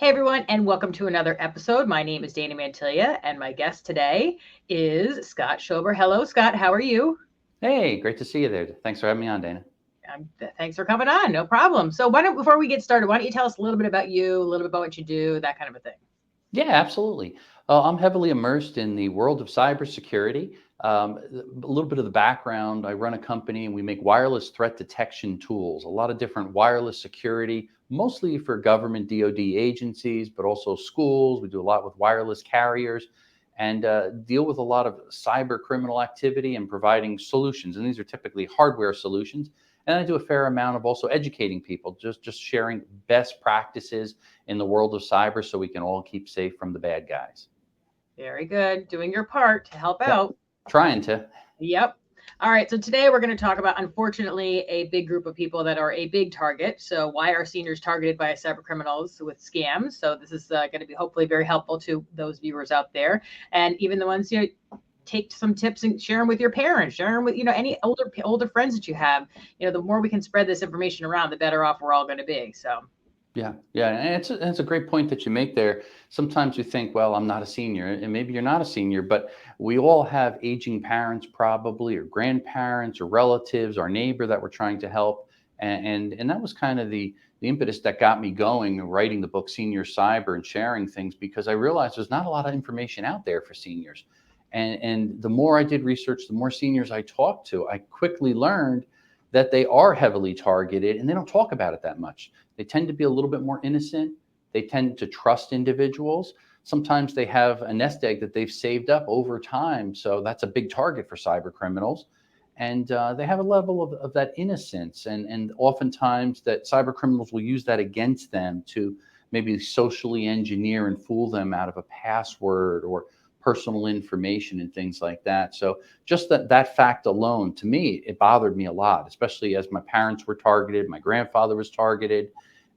Hey everyone, and welcome to another episode. My name is Dana Mantilia, and my guest today is Scott Schober. Hello, Scott. How are you? Hey, great to see you there. Thanks for having me on, Dana. Thanks for coming on. No problem. So, before we get started, why don't you tell us a little bit about you, a little bit about what you do, that kind of a thing? Yeah, absolutely. I'm heavily immersed in the world of cybersecurity. A little bit of the background, I run a company and we make wireless threat detection tools, a lot of different wireless security, mostly for government DoD agencies, but also schools. We do a lot with wireless carriers and deal with a lot of cyber criminal activity and providing solutions. And these are typically hardware solutions. And I do a fair amount of also educating people, just sharing best practices in the world of cyber so we can all keep safe from the bad guys. Very good. Doing your part to help Yep. out. Trying to. Yep. All right. So today we're going to talk about, unfortunately, a big group of people that are a big target. So why are seniors targeted by cyber criminals with scams? So this is going to be hopefully very helpful to those viewers out there, and even the ones take some tips and share them with your parents, share them with any older friends that you have. The more we can spread this information around, the better off we're all going to be. So Yeah, and it's a great point that you make there. Sometimes you think, well, I'm not a senior, and maybe you're not a senior, but we all have aging parents, probably, or grandparents, or relatives, our neighbor that we're trying to help, and that was kind of the impetus that got me going, writing the book Senior Cyber and sharing things because I realized there's not a lot of information out there for seniors, and the more I did research, the more seniors I talked to, I quickly learned that they are heavily targeted, and they don't talk about it that much. They tend to be a little bit more innocent. They tend to trust individuals. Sometimes they have a nest egg that they've saved up over time. So that's a big target for cyber criminals. And they have a level of that innocence. And oftentimes that cyber criminals will use that against them to maybe socially engineer and fool them out of a password or personal information and things like that. So just that fact alone, to me, it bothered me a lot, especially as my parents were targeted, my grandfather was targeted,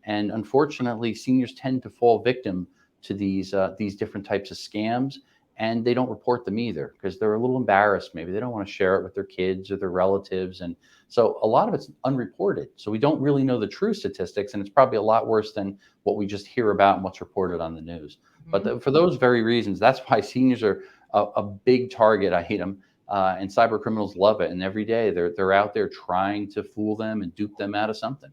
and unfortunately, seniors tend to fall victim to these different types of scams, and they don't report them either because they're a little embarrassed. Maybe they don't want to share it with their kids or their relatives, and so a lot of it's unreported. So we don't really know the true statistics, and it's probably a lot worse than what we just hear about and what's reported on the news. But for those very reasons, that's why seniors are a big target item. And cyber criminals love it, and every day they're out there trying to fool them and dupe them out of something.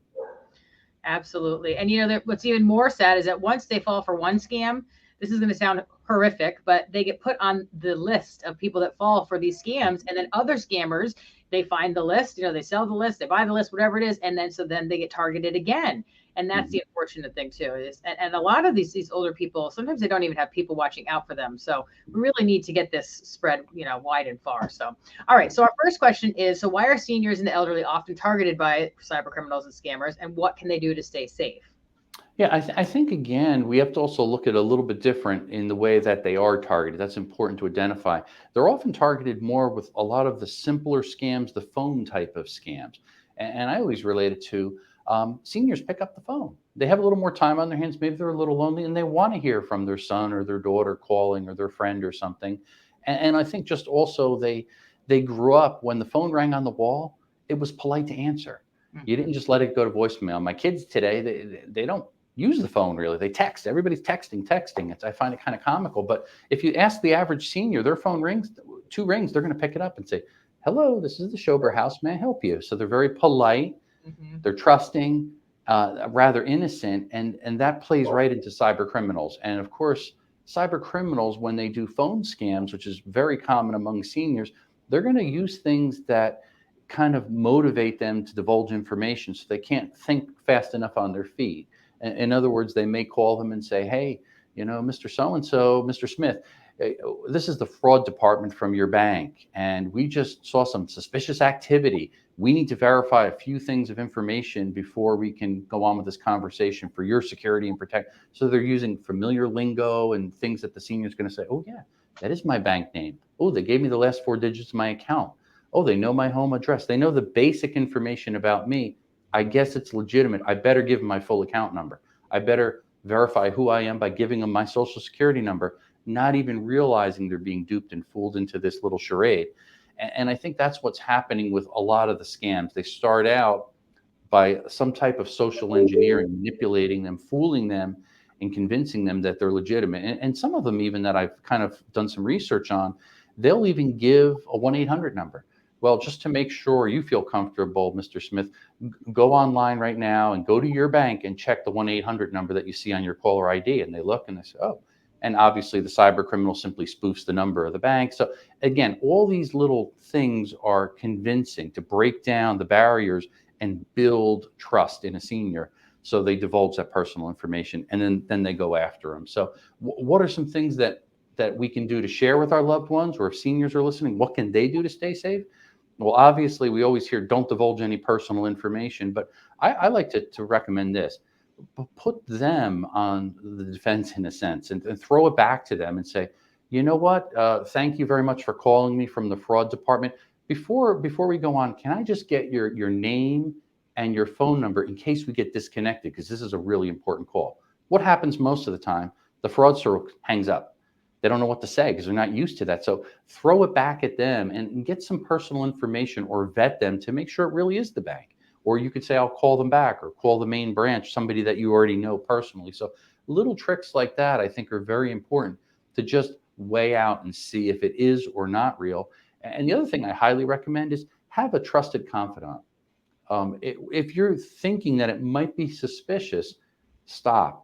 absolutely. And what's even more sad is that once they fall for one scam, this is going to sound horrific, but they get put on the list of people that fall for these scams. And then other scammers, they find the list, they sell the list, they buy the list, whatever it is. And then they get targeted again. And that's Mhm. the unfortunate thing too. And a lot of these older people, sometimes they don't even have people watching out for them. So we really need to get this spread, wide and far. So, all right. So our first question is, so why are seniors and the elderly often targeted by cyber criminals and scammers, and what can they do to stay safe? Yeah, I think again, we have to also look at a little bit different in the way that they are targeted. That's important to identify. They're often targeted more with a lot of the simpler scams, the phone type of scams. And I always relate it to seniors pick up the phone. They have a little more time on their hands. Maybe they're a little lonely and they want to hear from their son or their daughter calling or their friend or something. And I think just also they grew up when the phone rang on the wall, it was polite to answer. You didn't Mhm. just let it go to voicemail. My kids today, they don't use the phone really. They text. Everybody's texting. I find it kind of comical. But if you ask the average senior, their phone rings, two rings, they're going to pick it up and say, "Hello, this is the Schober House. May I help you?" So they're very polite. Mhm. They're trusting, rather innocent, and that plays right into cyber criminals. And of course, cyber criminals, when they do phone scams, which is very common among seniors, they're going to use things that kind of motivate them to divulge information so they can't think fast enough on their feet. In other words, they may call them and say, "Hey, Mr. So and so, Mr. Smith, this is the fraud department from your bank, and we just saw some suspicious activity. We need to verify a few things of information before we can go on with this conversation for your security and protect." So they're using familiar lingo and things that the senior is going to say, "Oh, yeah, that is my bank name. Oh, they gave me the last four digits of my account. Oh, they know my home address. They know the basic information about me. I guess it's legitimate. I better give them my full account number. I better verify who I am by giving them my social security number," not even realizing they're being duped and fooled into this little charade. And I think that's what's happening with a lot of the scams. They start out by some type of social engineering, manipulating them, fooling them. and convincing them that they're legitimate. And some of them, even that I've kind of done some research on, they'll even give a 1-800 number. Well, just to make sure you feel comfortable, Mr. Smith, go online right now and go to your bank and check the 1-800 number that you see on your caller ID. And they look and they say, oh, and obviously the cyber criminal simply spoofs the number of the bank. So again, all these little things are convincing to break down the barriers and build trust in a senior. So they divulge that personal information, and then they go after them. So what are some things that we can do to share with our loved ones, or if seniors are listening, what can they do to stay safe? Well, obviously, we always hear don't divulge any personal information, but I like to recommend this. Put them on the defense in a sense, and throw it back to them and say, you know what? Thank you very much for calling me from the fraud department. Before we go on, can I just get your name and your phone number in case we get disconnected? Because this is a really important call. What happens most of the time? The fraudster hangs up. They don't know what to say because they're not used to that. So throw it back at them and get some personal information, or vet them to make sure it really is the bank. Or you could say, I'll call them back, or call the main branch, somebody that you already know personally. So little tricks like that, I think, are very important to just weigh out and see if it is or not real. And the other thing I highly recommend is have a trusted confidant. If you're thinking that it might be suspicious, stop.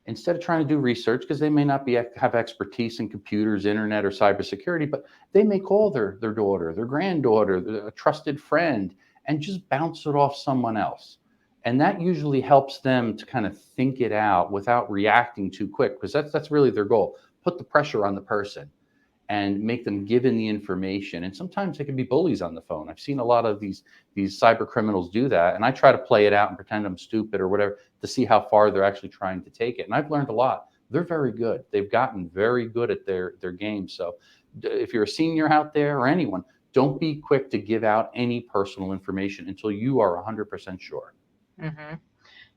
Instead of trying to do research, because they may not have expertise in computers, internet, or cybersecurity, but they may call their daughter, their granddaughter, a trusted friend, and just bounce it off someone else. And that usually helps them to kind of think it out without reacting too quick, because that's really their goal. Put the pressure on the person and make them give in the information. And sometimes they can be bullies on the phone. I've seen a lot of these cyber criminals do that. And I try to play it out and pretend I'm stupid or whatever to see how far they're actually trying to take it. And I've learned a lot. They're very good. They've gotten very good at their game. So if you're a senior out there or anyone, don't be quick to give out any personal information until you are 100% sure. Mm-hmm.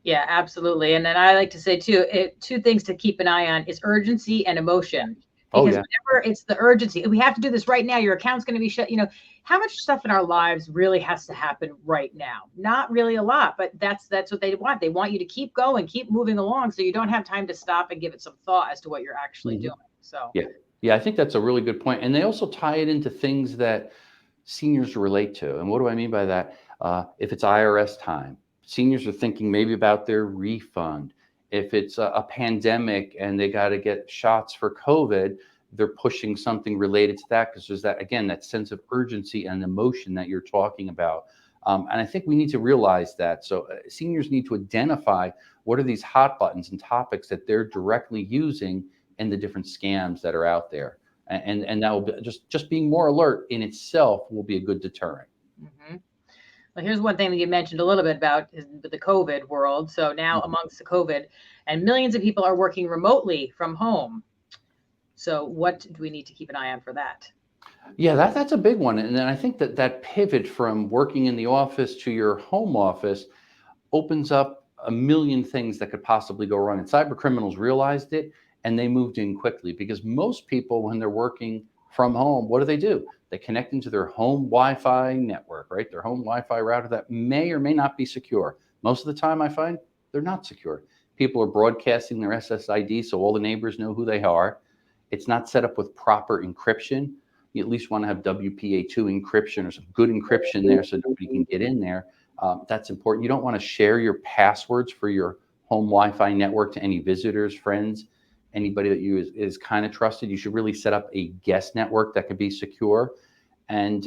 Yeah, absolutely. And then I like to say too, two things to keep an eye on is urgency and emotion. Because whenever it's the urgency, we have to do this right now. Your account's going to be shut. How much stuff in our lives really has to happen right now? Not really a lot, but that's what they want. They want you to keep going, keep moving along, so you don't have time to stop and give it some thought as to what you're actually doing. So yeah, I think that's a really good point. And they also tie it into things that seniors relate to. And what do I mean by that? If it's IRS time, seniors are thinking maybe about their refund. If it's a pandemic and they got to get shots for COVID, they're pushing something related to that, because there's that, again, that sense of urgency and emotion that you're talking about. And I think we need to realize that. So seniors need to identify what are these hot buttons and topics that they're directly using in the different scams that are out there. And that will be just being more alert in itself will be a good deterrent. Mm-hmm. Well, here's one thing that you mentioned a little bit about is the COVID world. So now amongst the COVID, and millions of people are working remotely from home. So what do we need to keep an eye on for that? Yeah, that's a big one. And then I think that pivot from working in the office to your home office opens up a million things that could possibly go wrong. And cyber criminals realized it, and they moved in quickly, because most people, when they're working from home, what do? They connect into their home Wi-Fi network, right? Their home Wi-Fi router that may or may not be secure. Most of the time I find they're not secure. People are broadcasting their SSID so all the neighbors know who they are. It's not set up with proper encryption. You at least want to have WPA2 encryption or some good encryption there so nobody can get in there. That's important. You don't want to share your passwords for your home Wi-Fi network to any visitors, friends, anybody that you is kind of trusted. You should really set up a guest network that could be secure. And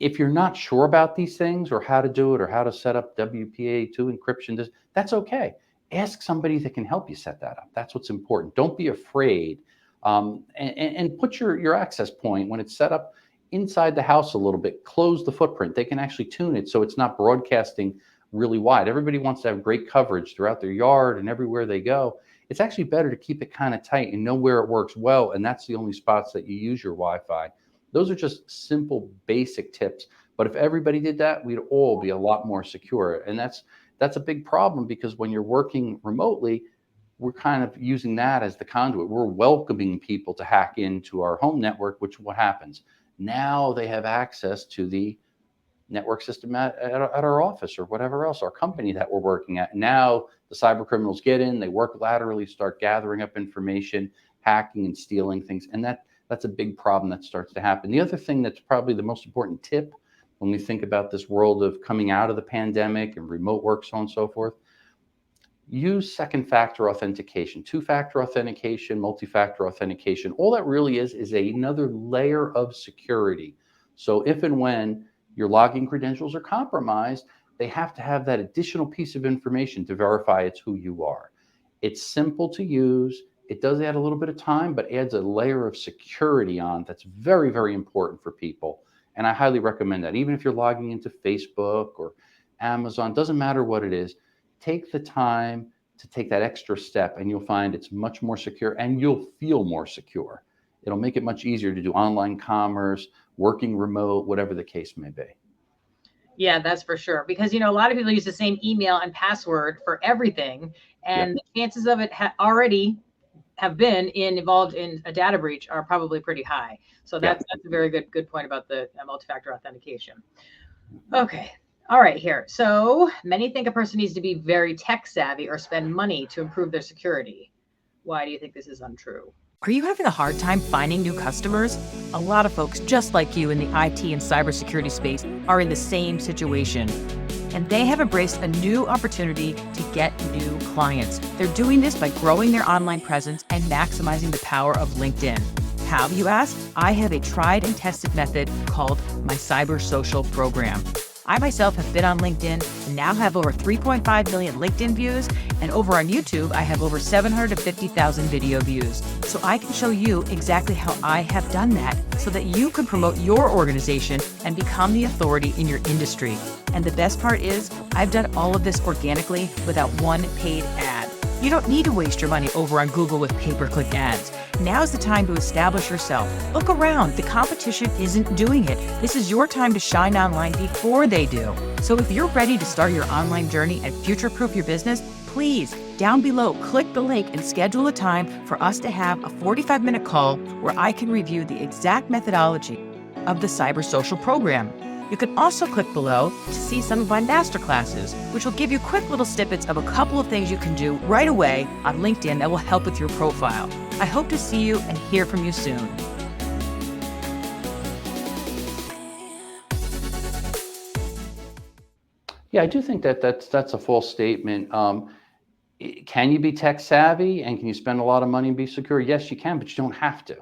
if you're not sure about these things or how to do it or how to set up WPA2 encryption, that's okay. Ask somebody that can help you set that up. That's what's important. Don't be afraid. And put your access point, when it's set up inside the house a little bit, close the footprint. They can actually tune it so it's not broadcasting really wide. Everybody wants to have great coverage throughout their yard and everywhere they go. It's actually better to keep it kind of tight and know where it works well, and that's the only spots that you use your Wi-Fi. Those are just simple, basic tips. But if everybody did that, we'd all be a lot more secure. And that's a big problem, because when you're working remotely, we're kind of using that as the conduit. We're welcoming people to hack into our home network, which what happens? Now they have access to the network system at our office or whatever else, our company that we're working at. Now the cyber criminals get in, they work laterally, start gathering up information, hacking and stealing things. And that's a big problem that starts to happen. The other thing that's probably the most important tip when we think about this world of coming out of the pandemic and remote work, so on and so forth, use second factor authentication, two-factor authentication, multi-factor authentication. All that really is another layer of security. So if and when your login credentials are compromised, they have to have that additional piece of information to verify it's who you are. It's simple to use. It does add a little bit of time, but adds a layer of security on that's very, very important for people. And I highly recommend that. Even if you're logging into Facebook or Amazon, doesn't matter what it is, take the time to take that extra step and you'll find it's much more secure and you'll feel more secure. It'll make it much easier to do online commerce, working remote, whatever the case may be. Yeah, that's for sure. Because, a lot of people use the same email and password for everything. And the chances of it already have been involved in a data breach are probably pretty high. So that's a very good point about the multi-factor authentication. Okay. All right, here. So many think a person needs to be very tech savvy or spend money to improve their security. Why do you think this is untrue? Are you having a hard time finding new customers? A lot of folks just like you in the IT and cybersecurity space are in the same situation. And they have embraced a new opportunity to get new clients. They're doing this by growing their online presence and maximizing the power of LinkedIn. How, you ask? I have a tried and tested method called my Cyber Social Program. I myself have been on LinkedIn and now have over 3.5 million LinkedIn views, and over on YouTube, I have over 750,000 video views. So I can show you exactly how I have done that so that you can promote your organization and become the authority in your industry. And the best part is, I've done all of this organically without one paid ad. You don't need to waste your money over on Google with pay-per-click ads. Now's the time to establish yourself. Look around. The competition isn't doing it. This is your time to shine online before they do. So if you're ready to start your online journey and future-proof your business, please, down below, click the link and schedule a time for us to have a 45-minute call where I can review the exact methodology of the Cyber Social Program. You can also click below to see some of my masterclasses, which will give you quick little snippets of a couple of things you can do right away on LinkedIn that will help with your profile. I hope to see you and hear from you soon. Yeah, I do think that's a false statement. Can you be tech savvy and can you spend a lot of money and be secure? Yes, you can, but you don't have to.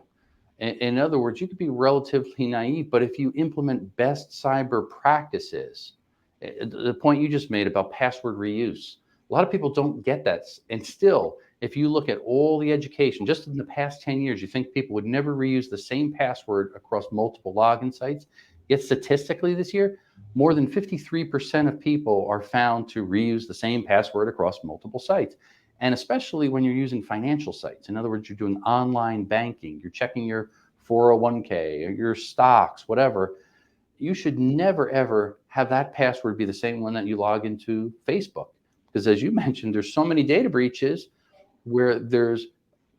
In other words, you could be relatively naive, but if you implement best cyber practices, the point you just made about password reuse, a lot of people don't get that. And still, if you look at all the education, just in the past 10 years, you think people would never reuse the same password across multiple login sites. Yet statistically this year, more than 53% of people are found to reuse the same password across multiple sites. And especially when you're using financial sites. In other words, you're doing online banking, you're checking your 401k, or your stocks, whatever. You should never, ever have that password be the same one that you log into Facebook. Because as you mentioned, there's so many data breaches where there's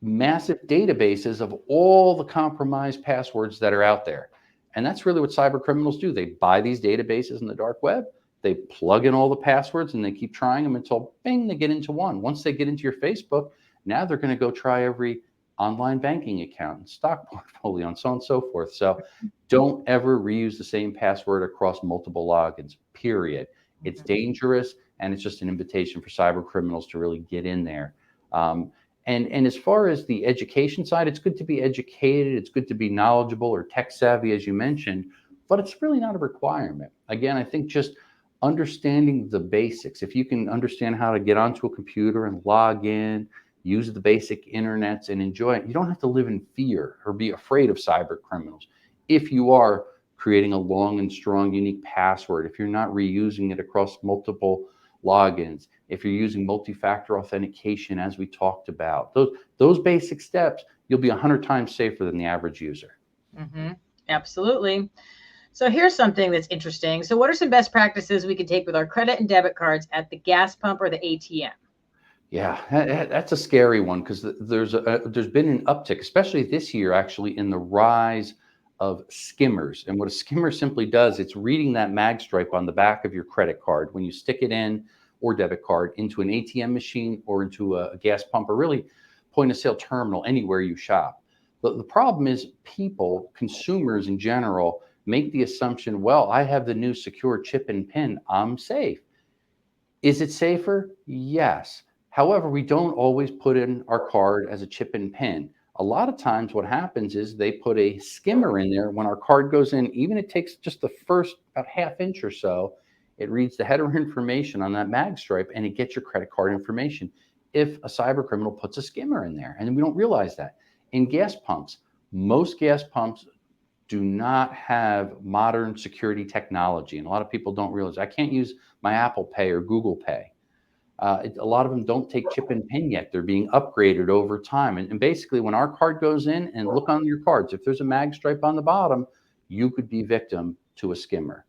massive databases of all the compromised passwords that are out there. And that's really what cyber criminals do. They buy these databases in the dark web. They plug in all the passwords and they keep trying them until, bing, they get into one. Once they get into your Facebook, now they're going to go try every online banking account and stock portfolio and so on and so forth. So don't ever reuse the same password across multiple logins, period. It's dangerous, and it's just an invitation for cyber criminals to really get in there. And as far as the education side, it's good to be educated. It's good to be knowledgeable or tech savvy, as you mentioned, but it's really not a requirement. Again, I think just understanding the basics. If you can understand how to get onto a computer and log in, use the basic internets and enjoy it, you don't have to live in fear or be afraid of cyber criminals. If you are creating a long and strong, unique password, if you're not reusing it across multiple logins, if you're using multi-factor authentication, as we talked about, those basic steps, you'll be 100 times safer than the average user. Mm-hmm. Absolutely. So here's something that's interesting. So what are some best practices we can take with our credit and debit cards at the gas pump or the ATM? Yeah, that's a scary one because there's been an uptick, especially this year, actually, in the rise of skimmers. And what a skimmer simply does, it's reading that mag stripe on the back of your credit card when you stick it in, or debit card, into an ATM machine or into a gas pump, or really point of sale terminal anywhere you shop. But the problem is people, consumers in general, make the assumption, well, I have the new secure chip and PIN, I'm safe. Is it safer? Yes. However, we don't always put in our card as a chip and PIN. A lot of times what happens is they put a skimmer in there. When our card goes in, even it takes just the first about half inch or so, it reads the header information on that mag stripe and it gets your credit card information if a cyber criminal puts a skimmer in there. And we don't realize that. In gas pumps, most gas pumps do not have modern security technology. And a lot of people don't realize I can't use my Apple Pay or Google Pay. A lot of them don't take chip and PIN yet. They're being upgraded over time. And basically, when our card goes in, and look on your cards, if there's a mag stripe on the bottom, you could be victim to a skimmer.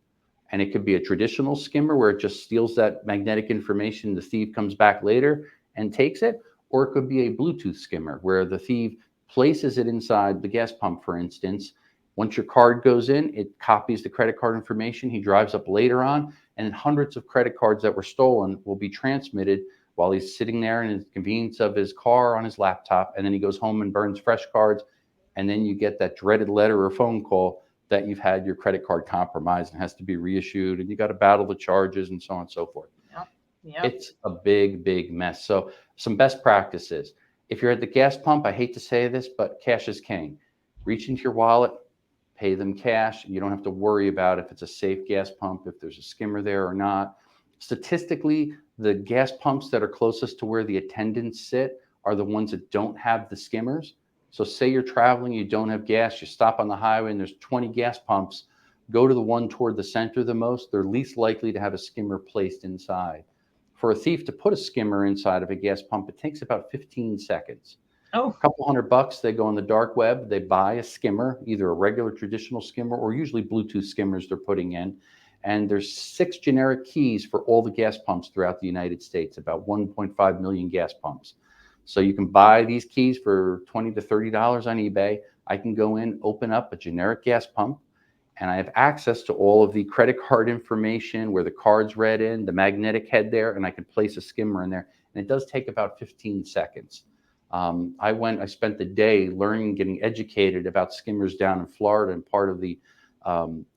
And it could be a traditional skimmer where it just steals that magnetic information. The thief comes back later and takes it. Or it could be a Bluetooth skimmer where the thief places it inside the gas pump, for instance. Once your card goes in, it copies the credit card information. He drives up later on, and hundreds of credit cards that were stolen will be transmitted while he's sitting there in the convenience of his car on his laptop. And then he goes home and burns fresh cards. And then you get that dreaded letter or phone call that you've had your credit card compromised and has to be reissued. And you got to battle the charges and so on and so forth. Yep. It's a big, big mess. So some best practices. If you're at the gas pump, I hate to say this, but cash is king. Reach into your wallet, pay them cash. You don't have to worry about if it's a safe gas pump, if there's a skimmer there or not. Statistically, the gas pumps that are closest to where the attendants sit are the ones that don't have the skimmers. So say you're traveling, you don't have gas, you stop on the highway and there's 20 gas pumps, go to the one toward the center the most. They're least likely to have a skimmer placed inside. For a thief to put a skimmer inside of a gas pump, it takes about 15 seconds. Oh, A couple $100, they go on the dark web, they buy a skimmer, either a regular traditional skimmer or usually Bluetooth skimmers they're putting in. And there's 6 generic keys for all the gas pumps throughout the United States, about 1.5 million gas pumps. So you can buy these keys for $20 to $30 on eBay. I can go in, open up a generic gas pump, and I have access to all of the credit card information, where the card's read in, the magnetic head there, and I can place a skimmer in there. And it does take about 15 seconds. I spent the day learning, getting educated about skimmers down in Florida, and part of the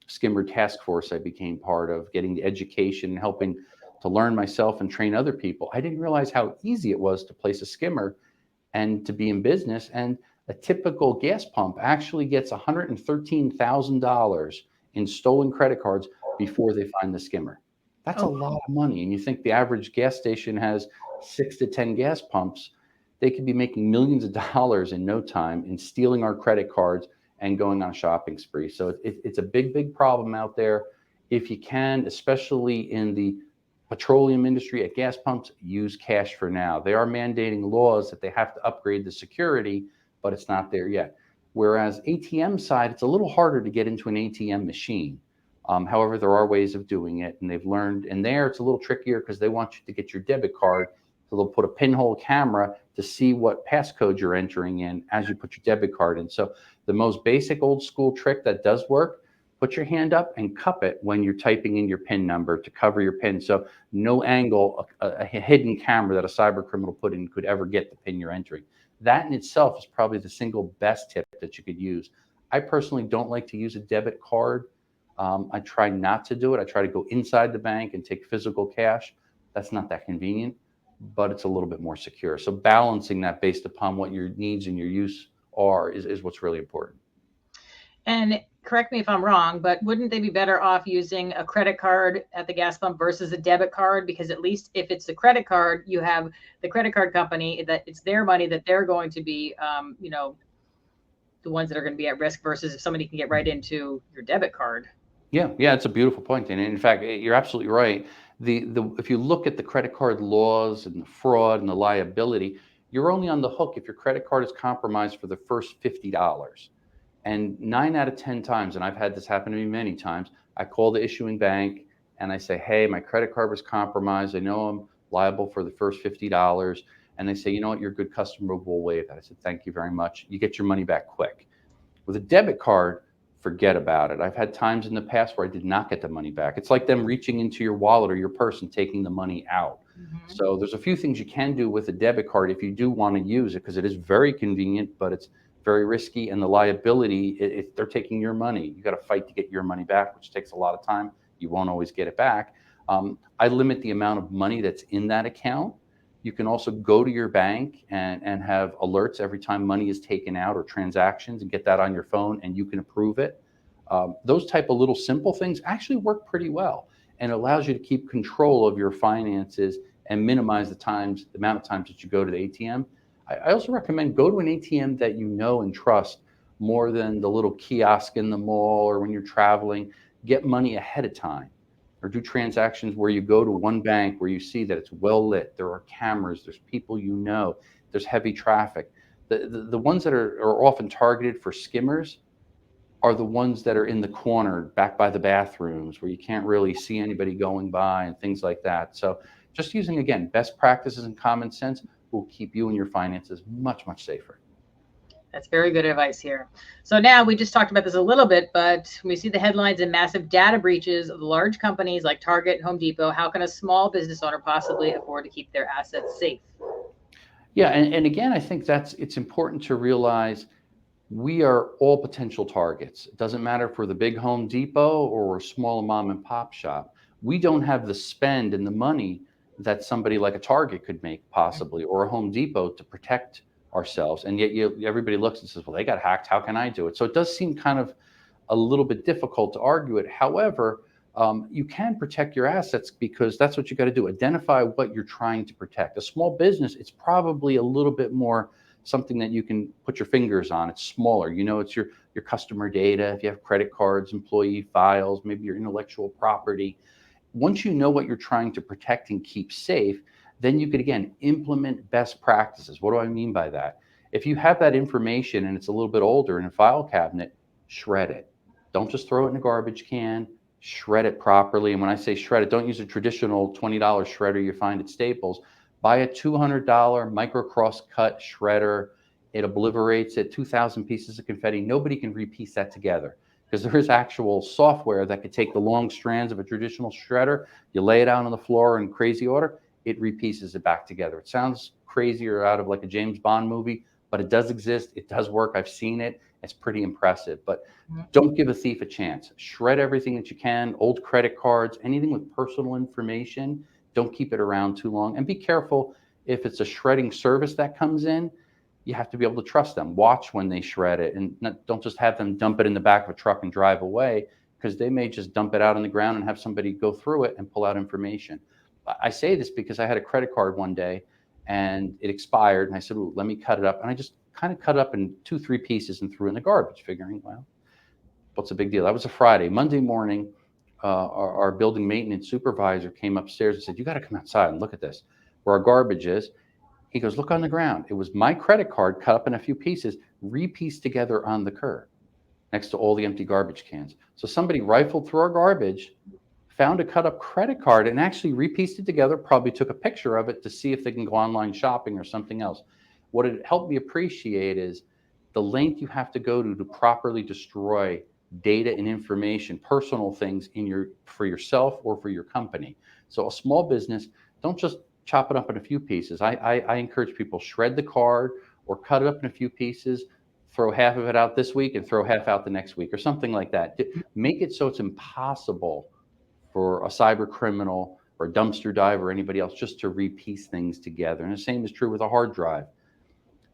skimmer task force I became part of, getting the education and helping to learn myself and train other people. I didn't realize how easy it was to place a skimmer and to be in business. And a typical gas pump actually gets $113,000 in stolen credit cards before they find the skimmer. That's a lot of money. And you think the average gas station has 6 to 10 gas pumps. They could be making millions of dollars in no time in stealing our credit cards and going on a shopping spree. So it's a big, big problem out there. If you can, especially in the petroleum industry at gas pumps, use cash for now. They are mandating laws that they have to upgrade the security, but it's not there yet. Whereas ATM side, it's a little harder to get into an ATM machine. However, there are ways of doing it, and they've learned. And there, it's a little trickier because they want you to get your debit card. So they'll put a pinhole camera to see what passcode you're entering in as you put your debit card in. So the most basic old school trick that does work, put your hand up and cup it when you're typing in your PIN number to cover your PIN. So no angle, a hidden camera that a cyber criminal put in could ever get the PIN you're entering. That in itself is probably the single best tip that you could use. I personally don't like to use a debit card. I try not to do it. I try to go inside the bank and take physical cash. That's not that convenient, but it's a little bit more secure. So balancing that based upon what your needs and your use are is what's really important. and correct me if I'm wrong, but wouldn't they be better off using a credit card at the gas pump versus a debit card? Because at least if it's the credit card, you have the credit card company, that it's their money that they're going to be, the ones that are going to be at risk, versus if somebody can get right into your debit card. Yeah, it's a beautiful point. And in fact, you're absolutely right. If you look at the credit card laws and the fraud and the liability, you're only on the hook if your credit card is compromised for the first $50. And 9 out of 10 times, and I've had this happen to me many times, I call the issuing bank and I say, hey, my credit card was compromised. I know I'm liable for the first $50. And they say, you know what, you're a good customer, we'll waive that. I said, thank you very much. You get your money back quick. With a debit card, forget about it. I've had times in the past where I did not get the money back. It's like them reaching into your wallet or your purse and taking the money out. Mhm. So there's a few things you can do with a debit card if you do want to use it, because it is very convenient, but it's very risky. And the liability, if they're taking your money, you got to fight to get your money back, which takes a lot of time. You won't always get it back. I limit the amount of money that's in that account. You can also go to your bank and have alerts every time money is taken out or transactions, and get that on your phone, and you can approve it. Those type of little simple things actually work pretty well, and allows you to keep control of your finances and minimize the amount of times that you go to the ATM. I also recommend go to an ATM that you know and trust more than the little kiosk in the mall or when you're traveling. Get money ahead of time, or do transactions where you go to one bank where you see that it's well lit, there are cameras, there's people you know, there's heavy traffic. The ones that are often targeted for skimmers are the ones that are in the corner back by the bathrooms where you can't really see anybody going by and things like that. So just using, again, best practices and common sense will keep you and your finances much, much safer. That's very good advice here. So now we just talked about this a little bit, but we see the headlines and massive data breaches of large companies like Target and Home Depot. How can a small business owner possibly afford to keep their assets safe? Yeah, and again, I think it's important to realize we are all potential targets. It doesn't matter if we're the big Home Depot or a small mom and pop shop. We don't have the spend and the money that somebody like a Target could make possibly, or a Home Depot, to protect ourselves. And yet everybody looks and says, well, they got hacked. How can I do it? So it does seem kind of a little bit difficult to argue it. However, you can protect your assets, because that's what you got to do. Identify what you're trying to protect. A small business, it's probably a little bit more something that you can put your fingers on. It's smaller. You know, it's your customer data. If you have credit cards, employee files, maybe your intellectual property. Once you know what you're trying to protect and keep safe, then you could, again, implement best practices. What do I mean by that? If you have that information and it's a little bit older in a file cabinet, shred it. Don't just throw it in a garbage can. Shred it properly. And when I say shred it, don't use a traditional $20 shredder you find at Staples. Buy a $200 micro cross cut shredder. It obliterates it. 2,000 pieces of confetti. Nobody can repiece that together, because there is actual software that could take the long strands of a traditional shredder. You lay it out on the floor in crazy order, it repieces it back together. It sounds crazy or out of like a James Bond movie, but it does exist. It does work. I've seen it. It's pretty impressive. But don't give a thief a chance. Shred everything that you can. Old credit cards, anything with personal information, don't keep it around too long. And be careful, if it's a shredding service that comes in, you have to be able to trust them. Watch when they shred it, and don't just have them dump it in the back of a truck and drive away, because they may just dump it out on the ground and have somebody go through it and pull out information. I say this because I had a credit card one day and it expired, and I said, ooh, let me cut it up. And I just kind of cut it up in 2-3 pieces and threw it in the garbage, figuring, well, what's the big deal? That was a Friday. Monday morning, our building maintenance supervisor came upstairs and said, you got to come outside and look at this, where our garbage is. He goes, look on the ground. It was my credit card cut up in a few pieces, repieced together on the curb next to all the empty garbage cans. So somebody rifled through our garbage, found a cut up credit card, and actually repieced it together, probably took a picture of it to see if they can go online shopping or something else. What it helped me appreciate is the length you have to go to properly destroy data and information, personal things for yourself or for your company. So a small business, don't just chop it up in a few pieces. I encourage people, shred the card or cut it up in a few pieces, throw half of it out this week and throw half out the next week or something like that. Make it so it's impossible for a cyber criminal or a dumpster diver or anybody else just to repiece things together. And the same is true with a hard drive.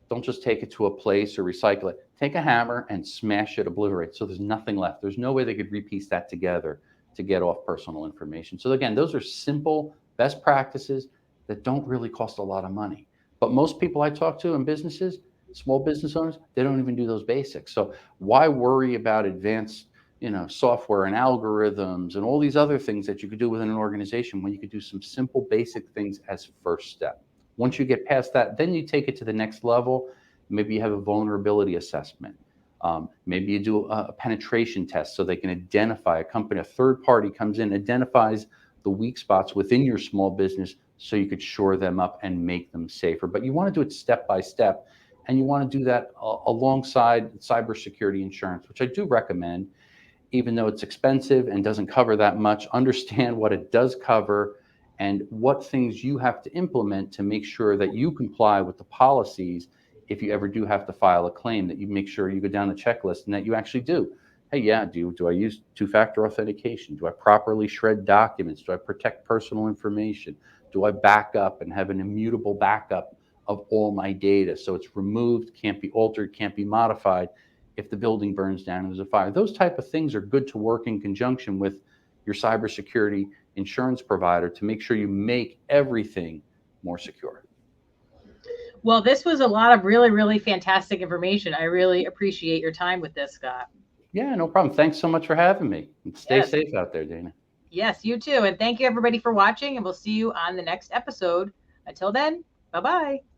Don't just take it to a place or recycle it. Take a hammer and smash it, obliterate, so there's nothing left. There's no way they could repiece that together to get off personal information. So again, those are simple best practices that don't really cost a lot of money. But most people I talk to in businesses, small business owners, they don't even do those basics. So why worry about advanced, software and algorithms and all these other things that you could do within an organization when you could do some simple basic things as first step? Once you get past that, then you take it to the next level. Maybe you have a vulnerability assessment. Maybe you do a penetration test so they can identify a company. A third party comes in, identifies the weak spots within your small business so you could shore them up and make them safer. But you want to do it step by step and you want to do that alongside cybersecurity insurance, which I do recommend, even though it's expensive and doesn't cover that much. Understand what it does cover and what things you have to implement to make sure that you comply with the policies. If you ever do have to file a claim, that you make sure you go down the checklist and that you actually do. Hey, yeah, do I use two-factor authentication? Do I properly shred documents? Do I protect personal information? Do I back up and have an immutable backup of all my data so it's removed, can't be altered, can't be modified if the building burns down and there's a fire? Those type of things are good to work in conjunction with your cybersecurity insurance provider to make sure you make everything more secure. Well, this was a lot of really, really fantastic information. I really appreciate your time with this, Scott. Yeah, no problem. Thanks so much for having me. Stay Yes. safe out there, Dana. Yes, you too. And thank you everybody for watching, and we'll see you on the next episode. Until then, bye-bye.